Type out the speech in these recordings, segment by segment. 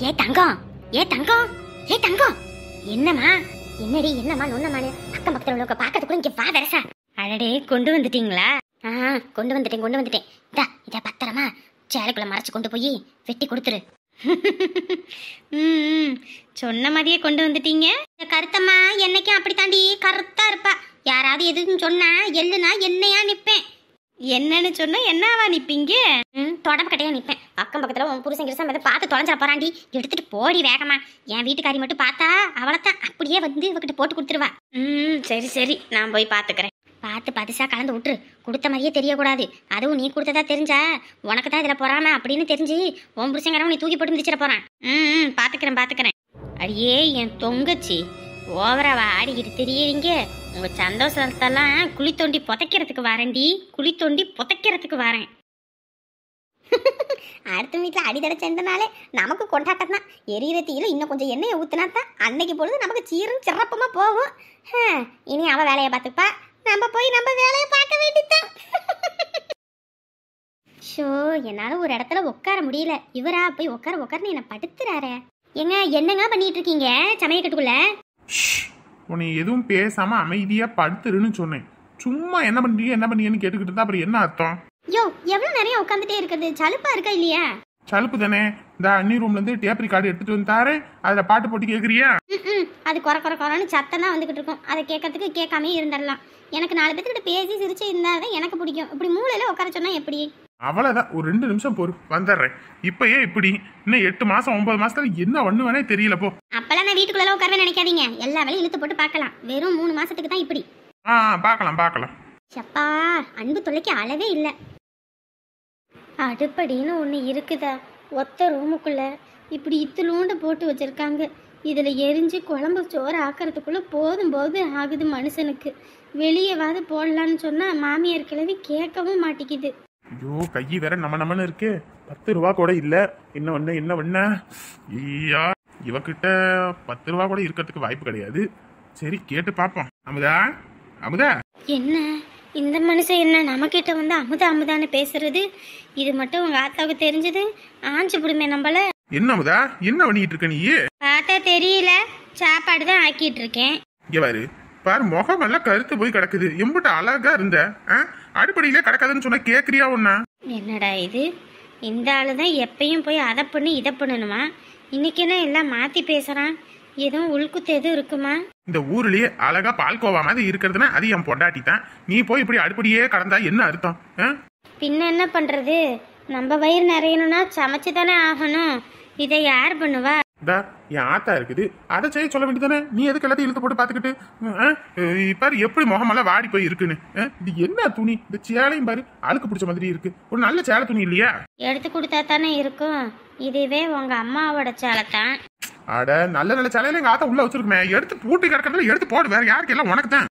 ஏ தங்கம், ஏ தங்கம், ஏ தங்கம், என்னம்மா என்னடி என்னம்மா நொன்னமானு அக்கம் பக்கத்துல உள்ளவங்க பாக்கிறதுக்குள்ள இங்க வா வரசா. அடடே கொண்டு வந்துட்டீங்களா? கொண்டு வந்துட்டேன். இத பத்திரமா சேலைக்குள்ள மறைச்சு கொண்டு போய் வெட்டி கொடுத்துரு. சொன்ன மாதிரியே கொண்டு வந்துட்டீங்க. கருத்தம்மா என்னைக்கும் அப்படித்தாண்டி கருத்தா இருப்பா. யாராவது எதுன்னு சொன்னா எள்ளுனா என்னையா நிப்பேன். என்னன்னு சொன்னா என்னவா நிப்பீங்க? தொடம்பு கட்டையா நிப்பேன். அக்கம் பக்கத்துல உன் புருஷன் கிருஷன் அதை பார்த்து தொலைஞ்சா போறாண்டி. எடுத்துட்டு போடி வேகமா. என் வீட்டுக்காரி மட்டும் பார்த்தா அவளைத்தான் அப்படியே வந்து இவகிட்ட போட்டு கொடுத்துருவா. சரி நான் போய் பாத்துக்கிறேன். பார்த்து பதுசா கலந்து விட்டுரு. கொடுத்த மாதிரியே தெரியக்கூடாது. அதுவும் நீ கொடுத்ததா தெரிஞ்சா உனக்கு தான் இதுல போறாம அப்படின்னு தெரிஞ்சு உன் புருஷங்கிறவன் நீ தூக்கி போட்டு மிதிச்சிட போறான். பாத்துக்கிறேன். அடியே என் தொங்கச்சி ஓவராவா ஆடிக்கிட்டு தெரியுறீங்க. உங்க சந்தோஷத்தெல்லாம் குழி தோண்டி புதைக்கிறதுக்கு வரேன்டி. அடுத்த வீட்டில் அடிதடை சென்றனாலே நமக்கு கொண்டாட்டம் தான். எரியிற தீயில இன்னும் கொஞ்சம் எண்ணெயை ஊற்றினா தான் அன்னைக்கு பொழுது நமக்கு சீரும் சிறப்பமா போகும். இனி அவ வேலையை பார்த்துப்பா, நம்ம போய் நம்ம வேலையை பார்க்க வேண்டியதான். ஷோ என்னால ஒரு இடத்துல உட்கார முடியல. இவரா போய் உட்காருன்னு என்ன படுத்துறாரு. என்னங்க பண்ணிட்டு இருக்கீங்க சமயக்கட்டுக்குள்ள? உன்னை எதுவும் பேசாம அமைதியா படுத்துருன்னு சொன்னேன். சும்மா என்ன பண்ணீங்கன்னு கேட்டுக்கிட்டு இருந்தா அப்புறம் என்ன அர்த்தம்? யோ எவ்வளவு நிறைய உட்காந்துட்டே இருக்குது. சலுப்பா இருக்கா இல்லையா? சலுப்பு தானே. இந்த அண்ணி ரூம்ல இருந்து டேப் ரெக்கார்டு எடுத்துட்டு வந்தாரு. அதுல பாட்டு போட்டு கேக்குறியா? அது குறை சத்தம் தான் வந்துகிட்டு இருக்கும். அதை கேட்கறதுக்கு கேட்காமே இருந்துடலாம். எனக்கு 4 பேர்த்துக்கிட்ட பேசி சிரிச்சு இருந்தாதான் எனக்கு பிடிக்கும். இப்படி மூளையில உட்கார சொன்னா எப்படி? அவ்வளவுதான். ஒரு 2 நிமிஷம் பொறு, வந்துடுறேன். இப்பயே இப்படி இன்னும் 8 மாசம் 9 மாசத்துல என்ன பண்ணுவேனே தெரியல போ. அப்பெல்லாம் நான் வீட்டுக்குள்ள உட்காரவே நினைக்காதீங்க. எல்லா வேலையும் இழுத்து போட்டு பார்க்கலாம். வெறும் 3 மாசத்துக்கு தான் இப்படி. பார்க்கலாம். சப்பா அன்பு தொலைக்கு அளவே இல்லை. அடுப்படின்னு ஒன்று இருக்குதா ஒத்த ரூமுக்குள்ள இப்படி இத்துலூண்டு போட்டு வச்சிருக்காங்க. இதில் எரிஞ்சு குழம்பு சோறு ஆக்கிறதுக்குள்ளே போது ஆகுது மனுஷனுக்கு. வெளியேவாது போடலான்னு சொன்னால் மாமியார் கிழவி கேட்கவும் மாட்டேங்குது. ஐயோ கையை வேற நம்மன்னு இருக்கு. 10 ரூபா கூட இல்ல. என்ன பண்ண ஐயா, இவகிட்ட 10 ரூபா கூட இருக்கிறதுக்கு வாய்ப்பு கிடையாது. சரி கேட்டு பாப்போம். அமுதா என்ன இந்த மனுஷன் என்ன நம்மக்கிட்ட வந்து அமுதான்னு பேசுறது? இது மட்டும் உங்க ஆத்தாவுக்கு தெரிஞ்சது ஆஞ்சு புடுமே நம்மள. என்ன அமுதா என்ன பண்ணிட்டு இருக்க நீ? பார்த்தா தெரியல, சாப்பாடு தான் ஆக்கிட்டு இருக்கேன். இங்க பாரு முகம் எல்லாம் கருத்து போய் கிடக்குது. எம்பிட்ட அழகா இருந்த அடிப்படையில கிடக்காதுன்னு சொன்ன கேக்குறியா ஒன்னா? என்னடா இது, இந்த ஆளுதான் எப்பயும் போய் அதை பண்ணு இதை பண்ணணுமா? இன்னைக்கு என்ன எல்லாம் மாத்தி பேசுறான். எதுவும் உள்குத்து எதுவும் இருக்குமா? இந்த ஊர்லயே அழகா பால்கோவா மாதிரி இருக்கிறதுனா அது என் பொண்டாட்டி தான். நீ போய் இப்படி அடுப்படியே கடந்தா என்ன அர்த்தம்? பின்ன என்ன பண்றது? நம்ம வயிறு நிறையணும்னா சமைச்சு தானே ஆகணும். இதை யார் பண்ணுவா? என் ஆத்தா இருக்குது, அதை செய்ய சொல்ல வேண்டியதானே. நீ எதுக்கு எல்லாத்தையும் இழுத்து போட்டு பாத்துக்கிட்டு பாரு எப்படி முகமெல்லாம் வாடி போய் இருக்குன்னு. இது என்ன துணி? இந்த சேலையும் பாரு அழுக்கு பிடிச்ச மாதிரி இருக்கு. ஒரு நல்ல சேலை துணி இல்லையா? எடுத்து கொடுத்தா தானே இருக்கும். இதுவே உங்க அம்மாவோட சேலை தான். அட நல்ல சேலையில எங்க ஆத்தா உள்ள வச்சிருக்குமே. எடுத்து பூட்டி கிடக்கிறதுல எடுத்து போடு. வேற யாருக்கு எல்லாம் உனக்கு தான்.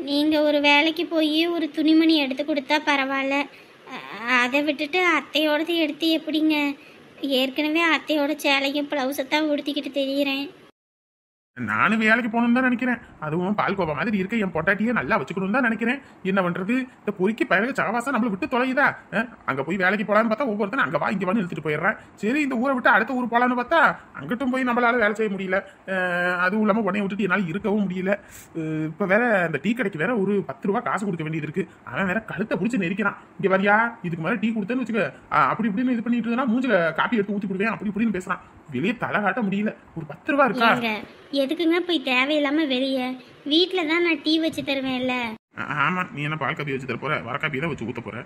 நீங்க ஒரு வேலைக்கு போய் ஒரு துணிமணி எடுத்து கொடுத்தா பரவாயில்ல. அதை விட்டுட்டு அத்தையோடது எடுத்து எப்படிங்க? ஏற்கனவே அத்தையோட சேலையும் பிளவுஸை தான் உடுத்திக்கிட்டு தெரியுறேன். நானும் வேலைக்கு போகணும்னு தான் நினைக்கிறேன். அதுவும் பால்கோவா மாதிரி இருக்க என் பொட்டாட்டியே நல்லா வச்சுக்கணும் தான் நினைக்கிறேன். என்ன பண்றது, இந்த பொறுக்கி பயிர சகவாசம் நம்மளை விட்டு தொலையுதா? அங்க போய் வேலைக்கு போலான்னு பார்த்தா ஒவ்வொருத்தரும் அங்க வா இங்க வான்னு இழுத்துட்டு போயிடுறேன். சரி இந்த ஊரை விட்டு அடுத்த ஊர் போலான்னு பார்த்தா அங்கிட்டும் போய் நம்மளால வேலை செய்ய முடியல. அதுவும் இல்லாம உடனே விட்டுட்டு என்னால இருக்கவும் முடியல. இப்ப வேற இந்த டீ கடைக்கு வேற ஒரு 10 ரூபா காசு கொடுக்க வேண்டியது இருக்கு. அவன் வேற கழுத்தை பிடிச்சி நெரிக்கிறான். இங்க வரியா, இதுக்கு மேலே டீ கொடுத்தேன்னு வச்சுக்க அப்படி இப்படின்னு இது பண்ணிட்டு இருந்தா மூஞ்சில காப்பி எடுத்து ஊத்தி கொடுவேன் அப்படி இப்படின்னு பேசுறான். வெளியே தலை காட்ட முடியல. ஒரு 10 ரூபா இருக்கா? எதுக்குங்க போய் தேவையில்லாம வெளியே? வீட்டுல தான் நான் டீ வச்சு தருவேன்ல. ஆமா, நீ என்ன பால் காப்பி வச்சு தர போற? வர காப்பி தான் வச்சு ஊத்த போற.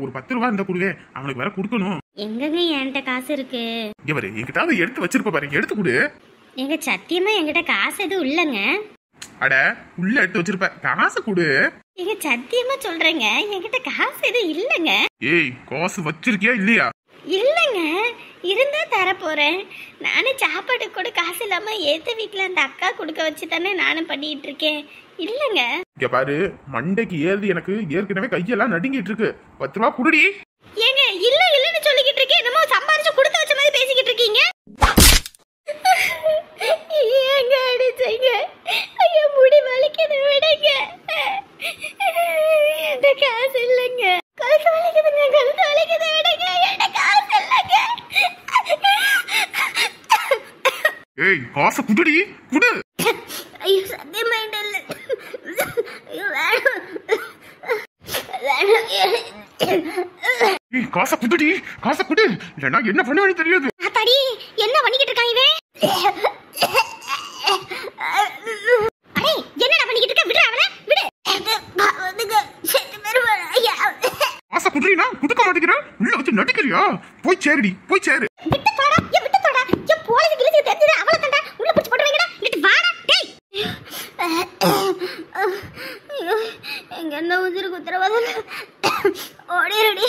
ஒரு 10 ரூபா இருந்தா கொடுவே, அவனுக்கு வேற கொடுக்கணும். எங்கங்க என்கிட்ட காசு இருக்கு? இங்க பாரு, என்கிட்ட எடுத்து வச்சிருப்ப பாரு, எடுத்து கொடு. எங்க சத்தியமா என்கிட்ட காசு எதுவும் இல்லங்க. அட உள்ள எடுத்து வச்சிருப்ப, காசு கொடு. எங்க சத்தியமா சொல்றேங்க, என்கிட்ட காசு எதுவும் இல்லங்க. ஏய் காசு வச்சிருக்கியா இல்லையா? இல்லங்க, இருந்தா தர போறேன். நானே சாப்பாடு கூட காசு இல்லாம ஏத்த வீட்டுல அந்த அக்கா கொடுக்க வச்சு தானே நானும் பண்ணிட்டு இருக்கேன். இல்லங்க இங்க பாரு, மண்டைக்கு ஏறுது. எனக்கு ஏற்கனவே கையெல்லாம் நடுங்கிட்டு இருக்கு. 10 ரூபா குடுடி. ஏங்க இல்லன்னு சொல்லிக்கிட்டு இருக்கேன். என்னமோ சம்பாரிச்சு கொடுத்து வச்ச மாதிரி பேசிக்கிட்டு இருக்கீங்க. ஏங்க அடிச்சீங்க? ஐயோ முடி வலிக்குது, விடுங்க. இந்த காசு இல்லைங்க. கழுத்து வலிக்குதுங்க, விடுங்க. என்ன காசு இல்லைங்க. ஏய் காசை குடுடி குடு. ஐயோ சத்தியமா இல்ல. ஐயோ ஏய் காசை குடுடி, காசை குடு. இல்லனா என்ன பண்ணுவேன்னு தெரியாது. ஆத்தாடி என்ன பண்ணிக்கிட்டு இருக்கான் இவன்? அடே என்னடா பண்ணிக்கிட்டு இருக்க? விடு அவனை விடு. காசை குடுறினா குடுக்க மாட்டேங்கிற. உள்ள வச்சு நடிக்கிறியா? போய் சேருடி, போய் சேரு. விட்டு போடா, விட்டு போடா. போலீஸ் கிழிச்சு தெரிஞ்சது அவள தண்டா. உள்ள புடிச்சு போட்டு வைங்கடா. இங்க வாடா டேய். ஐயோ எங்க என்ன உதிர குத்துறவதல. ஓடிரடி.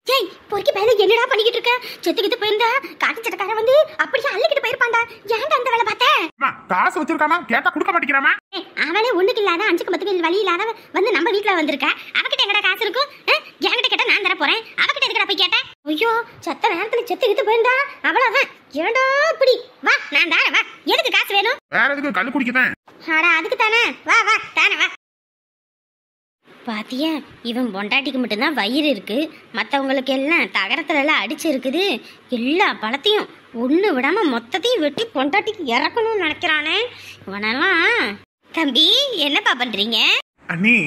ஏய் பொறுக்கி பையல என்னடா பண்ணிக்கிட்டு இருக்க? செத்துக்கிட்டு போயிருந்தா காட்டு சட்டக்காரன் வந்து அப்படியே அள்ளிக்கிட்டு போயிருப்பான்டா. ஏன்டா அந்த வேலை பார்த்த? அம்மா காசு வச்சிருக்காமா கேட்டா குடுக்க மாட்டேங்கிறாமா? அவளே ஒண்ணுக்கு இல்லாத அஞ்சுக்கு பத்துக்கு வழி இல்லாத வந்து நம்ம வீட்டுல வந்திருக்க. அவகிட்ட எங்கடா காசு இருக்கும்? என்கிட்ட கேட்டா நான் தர போறேன். அவகிட்ட எதுக்கடா போய் கேட்ட? ஐயோ சத்த நேரத்துல செத்துக்கிட்டு போயிருந்தா அவ்வளவுதான். ஏடா இப்படி வா நான் தாரேன் வா. எதுக்கு காசு வேணும்? வேற எதுக்கு கல்லு குடிக்கதான்? ஆடா அதுக்கு தானே. வா வா தானே வா. பாத்தியா இவன் பொண்டாட்டிக்கு மட்டும்தான் வயிறு இருக்கு, மற்றவங்களுக்கு எல்லாம் தகரத்துல எல்லாம் அடிச்சு இருக்குது. எல்லா பழத்தையும் ஒண்ணு விடாம மொத்தத்தையும் வெட்டி பொண்டாட்டிக்கு இறக்கணும்னு நினைக்கிறானே இவனெல்லாம். தம்பி என்னப்பா பண்றீங்க? அண்ணி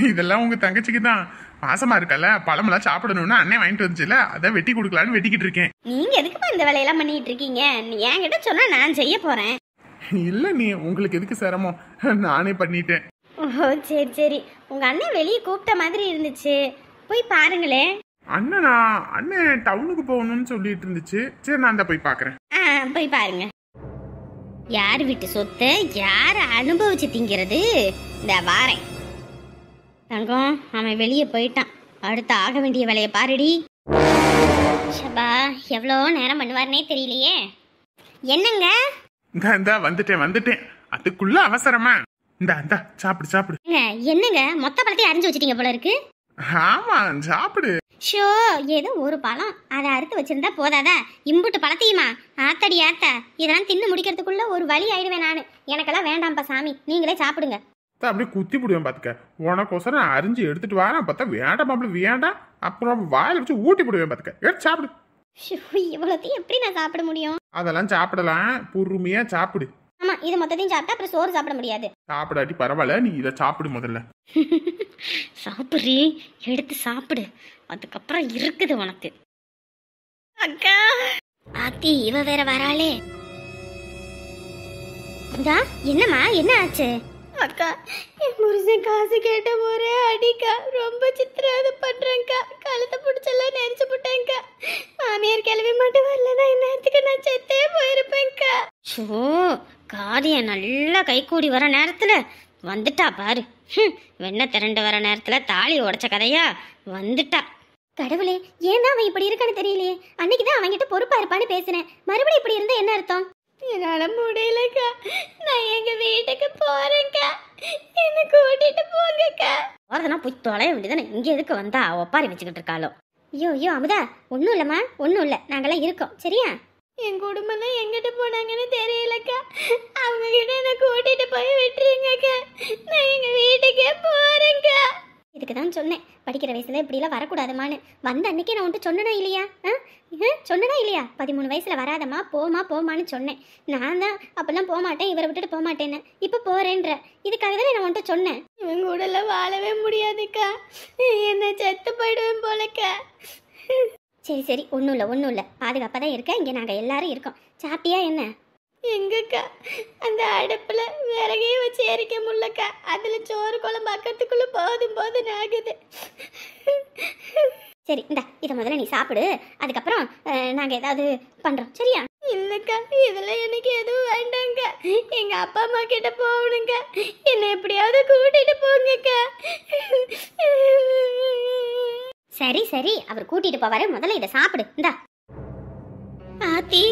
இதெல்லாம் உங்க தங்கச்சிக்கு தான். மாசமா இருக்கல பழமெல்லாம் சாப்பிடணும்னு அண்ணன் வாங்கிட்டு வந்துச்சுல, அதை வெட்டி கொடுக்கலான்னு வெட்டிக்கிட்டு இருக்கேன். நீங்க எதுக்குப்பா இந்த வேலையெல்லாம் பண்ணிட்டு இருக்கீங்க? நீ என்கிட்ட சொன்னா நான் செய்ய போறேன். இல்ல நீ உங்களுக்கு எதுக்கு சிரமம், நானே பண்ணிட்டேன். ஓ சரி சரி. உங்க அண்ணன் வெளியே கூப்பிட்ட மாதிரி இருந்துச்சு, போய் பாருங்களே. அண்ணன் டவுனுக்கு போகணும்னு சொல்லிட்டு இருந்துச்சு. சரி நான் தான் போய் பாக்குறேன். போய் பாருங்க. யார் வீட்டு சொத்தை யார் அனுபவிச்சு திங்கிறது? இந்த வாரேன். தங்கம் அவன் வெளியே போயிட்டான். அடுத்து ஆக வேண்டிய வேலையை பாருடி. ஷபா எவ்வளோ நேரம் பண்ணுவாருனே தெரியலையே. என்னங்க? இந்தா வந்துட்டேன். அதுக்குள்ள அவசரமா? இந்தா சாப்பிடு சாப்பிடு. என்னங்க மொத்த பழத்தையும் அரிஞ்சு வச்சிட்டீங்க போல இருக்கு. ஆமா சாப்பிடு. ஷோ ஏதோ ஒரு பழம் அதை அறுத்து வச்சிருந்தா போதாதா? இம்புட்டு பழத்தையுமா? ஆத்தடி ஆத்தா, இதெல்லாம் தின்னு முடிக்கிறதுக்குள்ள ஒரு வழி ஆயிடுவேன் நானு. எனக்கெல்லாம் வேண்டாம்ப்பா சாமி, நீங்களே சாப்பிடுங்க. அப்படியே குத்தி போடுவேன் பாத்துக்க. உனக்கோசரம் அரிஞ்சு எடுத்துட்டு வரேன் பார்த்தா வேண்டாம் மாப்பிள்ள வேண்டாம். அப்புறம் வாயில வச்சு ஊட்டி போடுவேன் பாத்துக்க. எடுத்து சாப்பிடு. இவ்வளோத்தையும் எப்படி நான் சாப்பிட முடியும்? அதெல்லாம் சாப்பிடலாம், பொறுமையா சாப்பிடு. ஆமா இது மொத்தத்தையும் சாப்பிட்டா அப்புறம் சோறு சாப்பிட முடியாது. சாப்பிடாட்டி பரவாயில்ல, நீ இதை சாப்பிடு முதல்ல. சாப்பிட்றி, எடுத்து சாப்பிடு, அதுக்கப்புறம் இருக்குது உனக்கு. அக்கா ஆத்தி இவ வேற வராளே. என்னம்மா என்ன ஆச்சு? அக்கா என் புருஷன் காசு கேட்ட போறே அடிக்கா, ரொம்ப சித்திராத பண்றேங்க்கா. கழுத்தை பிடிச்செல்லாம் நெரிச்சு போட்டேங்க்கா. மாமியார் கிளம்பி மட்டும் வரலன்னா இந்நேரத்துக்கு நான் செத்தே போயிருப்பேங்க்கா. ஷோ காரியம் நல்லா கைகூடி வர நேரத்துல வந்துட்டா பாரு. வெண்ணெய் திரண்டு வர நேரத்துல தாலி உடைச்ச கதையா வந்துட்டா. கடவுளே ஏன் அவன் இப்படி இருக்கான்னு தெரியலையே. அன்னைக்குதான் அவன்கிட்ட பொறுப்பா இருப்பான்னு பேசினேன். மறுபடியும் இப்படி இருந்தா என்ன அர்த்தம்? என்னால முடியலக்கா, நான் எங்க வீட்டுக்கு போறேன்க்கா, என்ன கூட்டிட்டு போங்கக்கா. போறதுனா போய் தொலைய வேண்டியதானே, இங்க எதுக்கு வந்தா ஒப்பாரி வச்சுக்கிட்டு இருக்காளோ. ஐயோ அமுதா ஒன்னும் இல்லம்மா, ஒன்னும் இல்ல, நாங்கெல்லாம் இருக்கோம் சரியா? என் குடும்பம் தான் எங்கிட்ட போனாங்கன்னு தெரியலக்கா, அவங்க கிட்ட என்ன கூட்டிட்டு போய் விட்டுருங்கக்கா, நான் எங்க வீட்டுக்கே போறேன்க்கா. இதுக்கு தான் சொன்னேன் படிக்கிற வயசுல இப்படிலாம் வரக்கூடாதுமான்னு. வந்த அன்னைக்கே நான் உன்ட்டு சொன்னனா இல்லையா? சொன்னனா இல்லையா? 13 வயசுல வராதம்மா போமான்னு சொன்னேன். நான் தான் அப்பெல்லாம் போக மாட்டேன், இவரை விட்டுட்டு போக மாட்டேன்னு. இப்போ போறேன்ற இதுக்காக தானே நான் உன்ட்டு சொன்னேன். இவங்க கூட எல்லாம் வாழவே முடியாதுக்கா, என்ன செத்து போயிடுவேன் போலக்கா. சரி சரி ஒன்றும் இல்லை, பாதுகாப்பாக தான் இருக்க. இங்கே நாங்கள் எல்லாரும் இருக்கோம். சாப்பிட்டியா என்ன? எங்கக்கா அந்த அடுப்புல விறகையே வச்சு எரிக்க முடியலக்கா, அதுல சோறு குழம்பு பக்கத்துக்குள்ள போதும் ஆகுது. சரி இந்தா இதை முதல்ல நீ சாப்பிடு, அதுக்கப்புறம் நாங்கள் ஏதாவது பண்றோம் சரியா? இல்லக்கா இதெல்லாம் எனக்கு எதுவும் வேண்டாங்க, எங்க அப்பா அம்மா கிட்ட போகணுங்க, என்ன எப்படியாவது கூட்டிட்டு போங்கக்கா. சரி அவர் கூட்டிட்டு போவாரு, முதல்ல இதை சாப்பிடு. இந்தா. ஆத்தி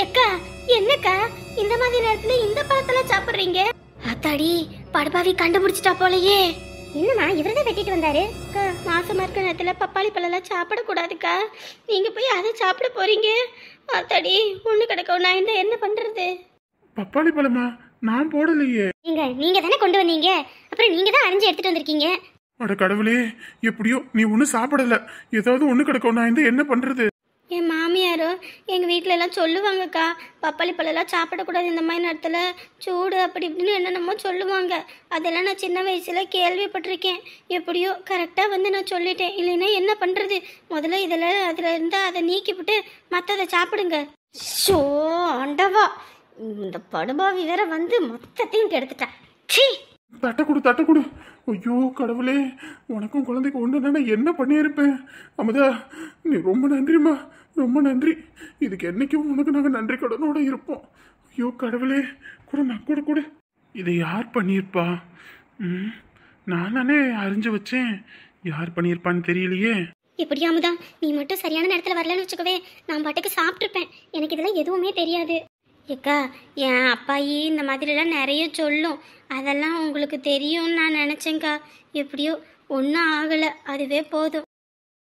எக்கா என்னக்கா இந்த மாதிரி நேரத்துல இந்த பழத்தெல்லாம் சாப்பிடுறீங்க? ஆத்தாடி படுபாவி கண்டுபிடிச்சிட்டா போலயே. என்னம்மா இவர்தான் வெட்டிட்டு வந்தாரு? அக்கா மாசமா இருக்க நேரத்துல பப்பாளி பழம்லாம் சாப்பிடக்கூடாதுக்கா, நீங்க போய் அதை சாப்பிட போறீங்க. ஆத்தாடி ஒண்ணு கிடக்க நான் இந்த என்ன பண்றது? பப்பாளி பழமா? நான் போடலையே. நீங்க தானே கொண்டு வந்தீங்க, அப்புறம் நீங்க தான் அரிஞ்சு எடுத்துட்டு வந்திருக்கீங்க. அட கடவுளே, எப்படியோ நீ ஒண்ணு சாப்பிடல, ஏதாவது ஒண்ணு கிடக்கும், நான் இந்த என்ன பண்றது? என் மாமியாரும் எங்கள் வீட்டில எல்லாம் சொல்லுவாங்கக்கா, பப்பாளி பழம்லாம் சாப்பிடக்கூடாது இந்த மாதிரி நேரத்தில், சூடு அப்படி இப்படின்னு என்னென்னமோ சொல்லுவாங்க. அதெல்லாம் நான் சின்ன வயசில் கேள்விப்பட்டிருக்கேன். எப்படியோ கரெக்டாக வந்து நான் சொல்லிட்டேன். இல்லைன்னா என்ன பண்ணுறது? முதல்ல அதில் இருந்தால் அதை நீக்கிவிட்டு மற்றதை சாப்பிடுங்க. ஷோ ஆண்டவா, இந்த படுபாவி வேற வந்து மொத்தத்தையும் கெடுத்துட்டா. சீ, தட்டை கொடு. ஐயோ கடவுளே, உனக்கும் குழந்தைக்கு ஒன்று என்ன பண்ணியிருப்பேன். அமுதா, நீ ரொம்ப நன்றிம்மா, ரொம்ப நன்றி. இதுக்கு என்னைக்கும் உனக்கு நாங்கள் நன்றி கடனோட இருப்போம். ஐயோ கடவுளே, கொடுமா கொடு. இதை யார் பண்ணியிருப்பா? நான் தானே அறிஞ்சு வச்சேன். யார் பண்ணியிருப்பான்னு தெரியலையே. எப்படியாமுதான் நீ மட்டும் சரியான நேரத்தில் வரலன்னு வச்சுக்கவே, நான் பாட்டுக்கு சாப்பிட்ருப்பேன். எனக்கு இதெல்லாம் எதுவுமே தெரியாது. ஏக்கா, என் அப்பாயி இந்த மாதிரிலாம் நிறைய சொல்லும், அதெல்லாம் உங்களுக்கு தெரியும்னு நான் நினச்சேங்க்கா. எப்படியோ ஒன்றும் ஆகலை, அதுவே போதும்.